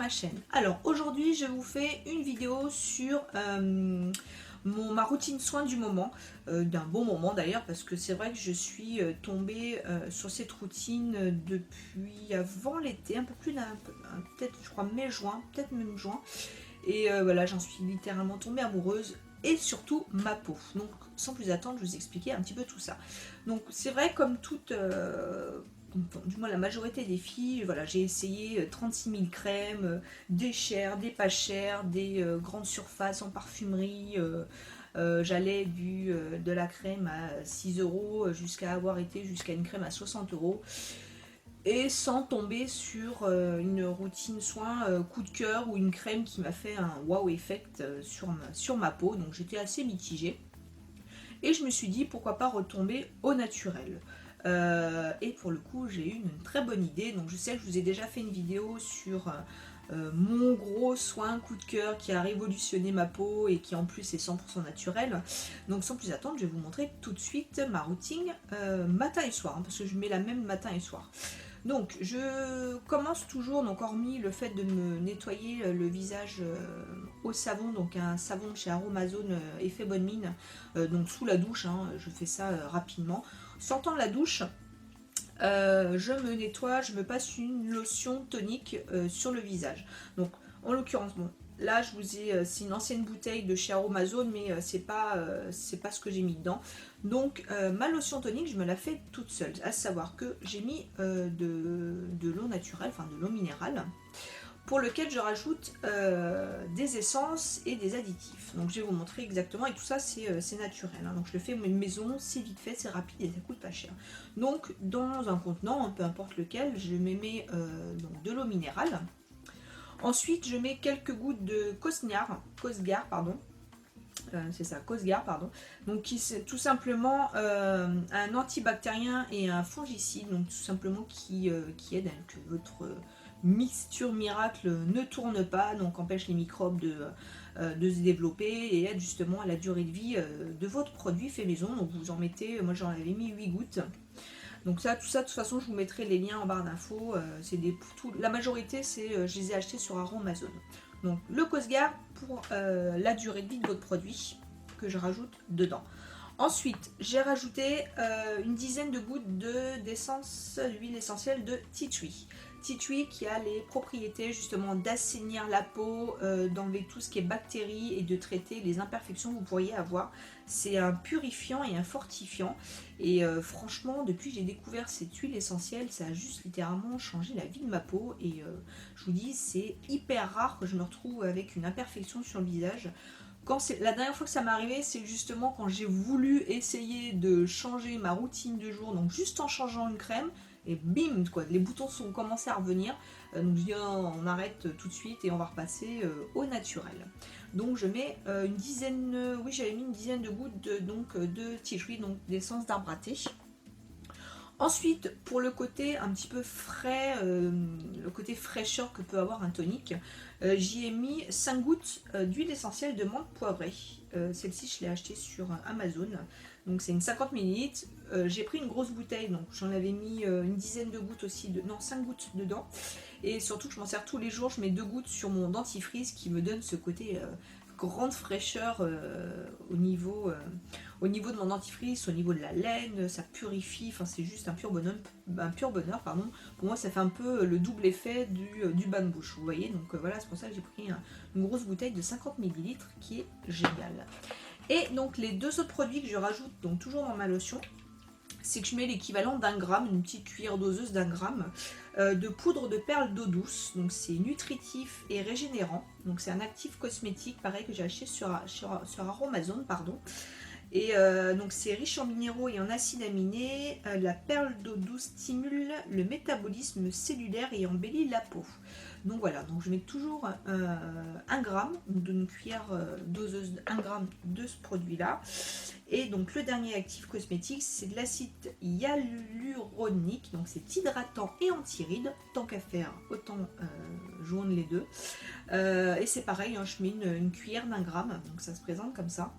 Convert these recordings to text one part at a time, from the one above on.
ma chaîne. Alors aujourd'hui je vous fais une vidéo sur ma routine soin du moment, d'un bon moment d'ailleurs, parce que c'est vrai que je suis tombée sur cette routine depuis avant l'été, un peu plus d'un, peut-être je crois mai-juin, peut-être même juin, et voilà, j'en suis littéralement tombée amoureuse, et surtout ma peau. Donc sans plus attendre, je vais vous expliquer un petit peu tout ça. Donc c'est vrai, comme toute... bon, du moins la majorité des filles, voilà, j'ai essayé 36 000 crèmes, des chères, des pas chères, des grandes surfaces en parfumerie. J'allais de la crème à 6 euros jusqu'à avoir été jusqu'à une crème à 60 euros. Et sans tomber sur une routine soin coup de cœur ou une crème qui m'a fait un wow effect sur ma peau. Donc j'étais assez mitigée. Et je me suis dit pourquoi pas retomber au naturel. Et pour le coup, j'ai eu une très bonne idée. Donc je sais que je vous ai déjà fait une vidéo sur mon gros soin coup de cœur qui a révolutionné ma peau et qui en plus est 100% naturel. Donc sans plus attendre, je vais vous montrer tout de suite ma routine matin et soir, hein, parce que je mets la même matin et soir. Donc je commence toujours, donc hormis le fait de me nettoyer le visage au savon, donc un savon de chez Aromazone effet bonne mine, donc sous la douche, hein, je fais ça rapidement. Sortant de la douche, je me nettoie, je me passe une lotion tonique sur le visage. Donc en l'occurrence, bon, là je vous ai, c'est une ancienne bouteille de chez Aromazone, mais c'est pas ce que j'ai mis dedans. Donc ma lotion tonique, je me la fais toute seule, à savoir que j'ai mis de l'eau naturelle, enfin de l'eau minérale, pour lequel je rajoute des essences et des additifs. Donc je vais vous montrer exactement, et tout ça c'est naturel, hein. Donc je le fais maison, c'est vite fait, c'est rapide et ça coûte pas cher. Donc dans un contenant, peu importe lequel, je me mets donc de l'eau minérale. Ensuite je mets quelques gouttes de Cosgar, pardon. C'est ça, Cosgar, pardon. Donc qui c'est tout simplement un antibactérien et un fongicide, donc tout simplement qui aide à que votre mixture miracle ne tourne pas, donc empêche les microbes de se développer et aide justement à la durée de vie de votre produit fait maison. Donc vous en mettez, moi j'en avais mis 8 gouttes. Donc ça, tout ça, de toute façon, je vous mettrai les liens en barre d'infos. La majorité, je les ai achetés sur Aromazone. Donc le Cosgar pour la durée de vie de votre produit que je rajoute dedans. Ensuite, j'ai rajouté une dizaine de gouttes d'essence d'huile essentielle de tea tree. Tea tree qui a les propriétés justement d'assainir la peau, d'enlever tout ce qui est bactéries et de traiter les imperfections que vous pourriez avoir. C'est un purifiant et un fortifiant. Et franchement, depuis que j'ai découvert cette huile essentielle, ça a juste littéralement changé la vie de ma peau. Et je vous dis, c'est hyper rare que je me retrouve avec une imperfection sur le visage. La dernière fois que ça m'est arrivé, c'est justement quand j'ai voulu essayer de changer ma routine de jour, donc juste en changeant une crème, et bim, quoi, les boutons sont commencés à revenir. Donc je dis on arrête tout de suite et on va repasser au naturel. Donc je mets une dizaine, oui j'avais mis une dizaine de gouttes de tea tree, donc d'essence d'arbre à thé. Ensuite, pour le côté un petit peu frais, le côté fraîcheur que peut avoir un tonique, j'y ai mis 5 gouttes d'huile essentielle de menthe poivrée. Celle-ci, je l'ai achetée sur Amazon. Donc c'est une 50 ml. J'ai pris une grosse bouteille, donc j'en avais mis une dizaine de gouttes aussi, non 5 gouttes dedans. Et surtout que je m'en sers tous les jours, je mets 2 gouttes sur mon dentifrice qui me donne ce côté grande fraîcheur au niveau de mon dentifrice, au niveau de la laine, ça purifie, enfin c'est juste un pur bonheur, pardon. Pour moi ça fait un peu le double effet du bain de bouche, vous voyez. Donc voilà, c'est pour ça que j'ai pris une grosse bouteille de 50 ml qui est géniale. Et donc les deux autres produits que je rajoute, donc toujours dans ma lotion, c'est que je mets l'équivalent d'un gramme, une petite cuillère doseuse d'un gramme de poudre de perles d'eau douce. Donc c'est nutritif et régénérant. Donc c'est un actif cosmétique, pareil, que j'ai acheté sur Aromazone, pardon. Et donc c'est riche en minéraux et en acides aminés. La perle d'eau douce stimule le métabolisme cellulaire et embellit la peau. Donc voilà, donc je mets toujours 1 gramme, d'une cuillère doseuse 1 gramme de ce produit-là. Et donc le dernier actif cosmétique, c'est de l'acide hyaluronique, donc c'est hydratant et anti-rides, tant qu'à faire, autant joindre les deux. Et c'est pareil, hein, je mets une cuillère d'1 gramme, donc ça se présente comme ça.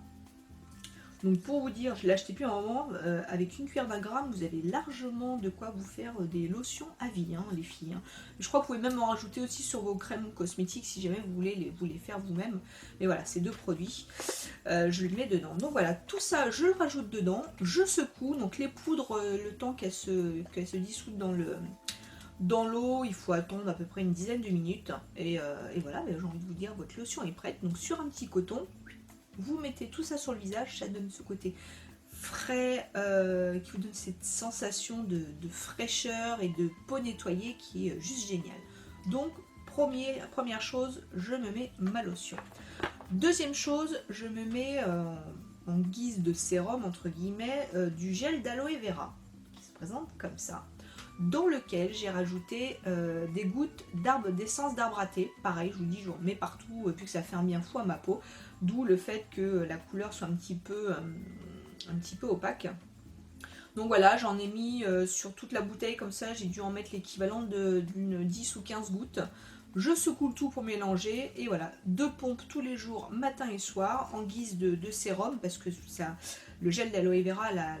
Donc pour vous dire, je l'ai acheté depuis un moment, avec une cuillère d'un gramme, vous avez largement de quoi vous faire des lotions à vie, hein, les filles. Hein. Je crois que vous pouvez même en rajouter aussi sur vos crèmes cosmétiques si jamais vous voulez vous les faire vous-même. Mais voilà, ces deux produits, je les mets dedans. Donc voilà, tout ça, je le rajoute dedans, je secoue. Donc les poudres, le temps qu'elles se dissoudent dans l'eau, il faut attendre à peu près une dizaine de minutes. Et voilà, j'ai envie de vous dire, votre lotion est prête. Donc sur un petit coton, vous mettez tout ça sur le visage, ça donne ce côté frais, qui vous donne cette sensation de fraîcheur et de peau nettoyée qui est juste géniale. Donc première chose, je me mets ma lotion. Deuxième chose, je me mets en guise de sérum entre guillemets du gel d'aloe vera qui se présente comme ça, dans lequel j'ai rajouté des gouttes d'essence d'arbre à thé. Pareil, je vous dis, je remets partout vu que ça fait un bien fou à ma peau, d'où le fait que la couleur soit un petit peu opaque. Donc voilà, j'en ai mis sur toute la bouteille comme ça, j'ai dû en mettre l'équivalent d'une 10 ou 15 gouttes. Je secoue le tout pour mélanger et voilà, 2 pompes tous les jours, matin et soir, en guise de sérum, parce que le gel d'aloe vera a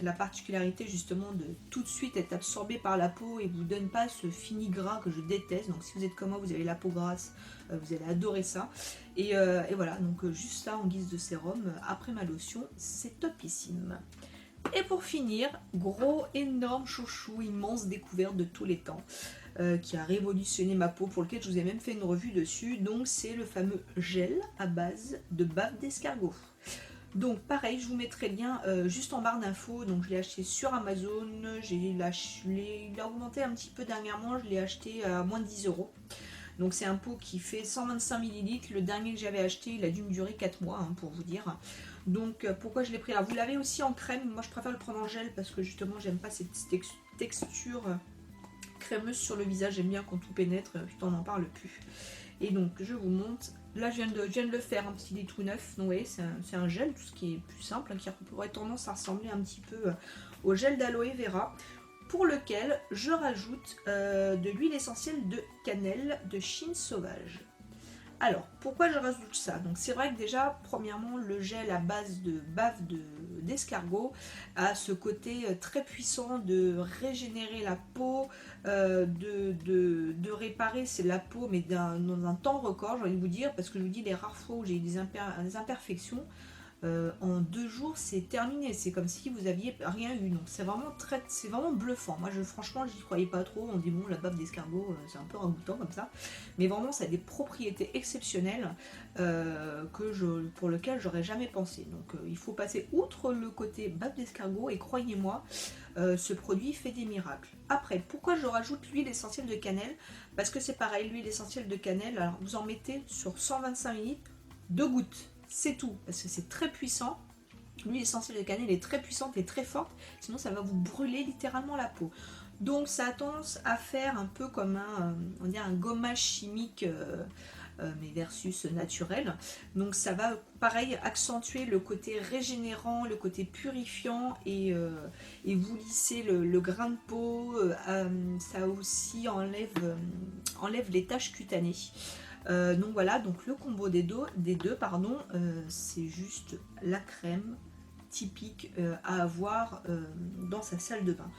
la particularité justement de tout de suite être absorbé par la peau et vous donne pas ce fini gras que je déteste. Donc si vous êtes comme moi, vous avez la peau grasse, vous allez adorer ça. Et voilà, donc juste ça en guise de sérum, après ma lotion, c'est topissime. Et pour finir, gros, énorme chouchou, immense découverte de tous les temps, qui a révolutionné ma peau, pour lequel je vous ai même fait une revue dessus. Donc c'est le fameux gel à base de bave d'escargot. Donc pareil, je vous mettrai le lien juste en barre d'infos. Donc je l'ai acheté sur Amazon, il a augmenté un petit peu dernièrement, je l'ai acheté à moins de 10 €. Donc c'est un pot qui fait 125 ml. Le dernier que j'avais acheté, il a dû me durer 4 mois, hein, pour vous dire. Donc pourquoi je l'ai pris là? Vous l'avez aussi en crème, moi je préfère le prendre en gel parce que justement j'aime pas cette texture crémeuse sur le visage, j'aime bien quand tout pénètre, putain on n'en parle plus. Et donc je vous montre, là je viens de le faire, un petit lit tout neuf, donc vous voyez c'est un gel, tout ce qui est plus simple, hein, qui aurait tendance à ressembler un petit peu au gel d'aloe vera, pour lequel je rajoute de l'huile essentielle de cannelle de Chine sauvage. Alors, pourquoi je rajoute ça? Donc c'est vrai que déjà, premièrement, le gel à base de bave d'escargot a ce côté très puissant de régénérer la peau, de réparer la peau, mais dans un temps record, j'ai envie de vous dire, parce que je vous dis, les rares fois où j'ai eu des imperfections, en 2 jours c'est terminé, c'est comme si vous aviez rien eu. Donc c'est vraiment bluffant. Moi franchement j'y croyais pas trop, on dit bon la bave d'escargot c'est un peu ragoûtant comme ça, mais vraiment ça a des propriétés exceptionnelles pour lequel j'aurais jamais pensé. Donc il faut passer outre le côté bave d'escargot et croyez-moi, ce produit fait des miracles. Après, pourquoi je rajoute l'huile essentielle de cannelle? Parce que c'est pareil, l'huile essentielle de cannelle, alors vous en mettez sur 125 ml, 2 gouttes. C'est tout, parce que c'est très puissant. L'huile essentielle de cannelle est très puissante et très forte, sinon ça va vous brûler littéralement la peau. Donc ça a tendance à faire un peu comme un gommage chimique, mais versus naturel. Donc ça va pareil accentuer le côté régénérant, le côté purifiant et vous lisser le grain de peau. Ça aussi enlève les taches cutanées. Donc voilà, donc le combo des deux, c'est juste la crème typique à avoir dans sa salle de bain.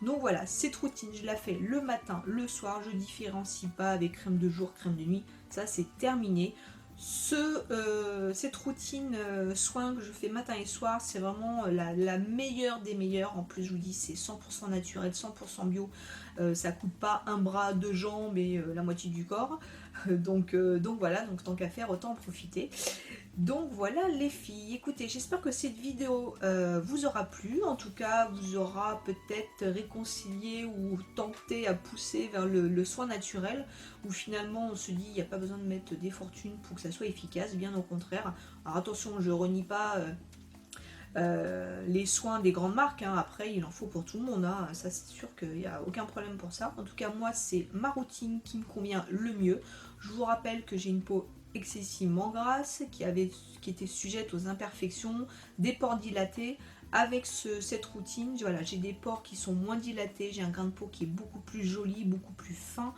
Donc voilà, cette routine, je la fais le matin, le soir, je différencie pas avec crème de jour, crème de nuit, ça c'est terminé. Cette routine soin que je fais matin et soir, c'est vraiment la meilleure des meilleures. En plus, je vous dis, c'est 100% naturel, 100% bio. Ça coûte pas un bras, 2 jambes et la moitié du corps. Donc voilà, donc tant qu'à faire, autant en profiter. Donc voilà les filles, écoutez, j'espère que cette vidéo vous aura plu, en tout cas vous aura peut-être réconcilié ou tenté à pousser vers le soin naturel, où finalement on se dit il n'y a pas besoin de mettre des fortunes pour que ça soit efficace, bien au contraire. Alors attention, je renie pas les soins des grandes marques, hein. Après il en faut pour tout le monde, hein. Ça c'est sûr qu'il n'y a aucun problème pour ça. En tout cas moi c'est ma routine qui me convient le mieux. Je vous rappelle que j'ai une peau excessivement grasse, qui était sujette aux imperfections, des pores dilatés. Avec cette routine, voilà, j'ai des pores qui sont moins dilatés, j'ai un grain de peau qui est beaucoup plus joli, beaucoup plus fin,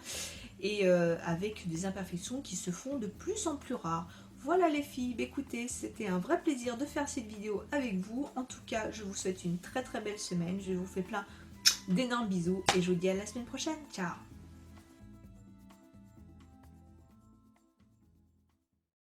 et avec des imperfections qui se font de plus en plus rares. Voilà les filles, écoutez, c'était un vrai plaisir de faire cette vidéo avec vous. En tout cas, je vous souhaite une très très belle semaine. Je vous fais plein d'énormes bisous et je vous dis à la semaine prochaine. Ciao!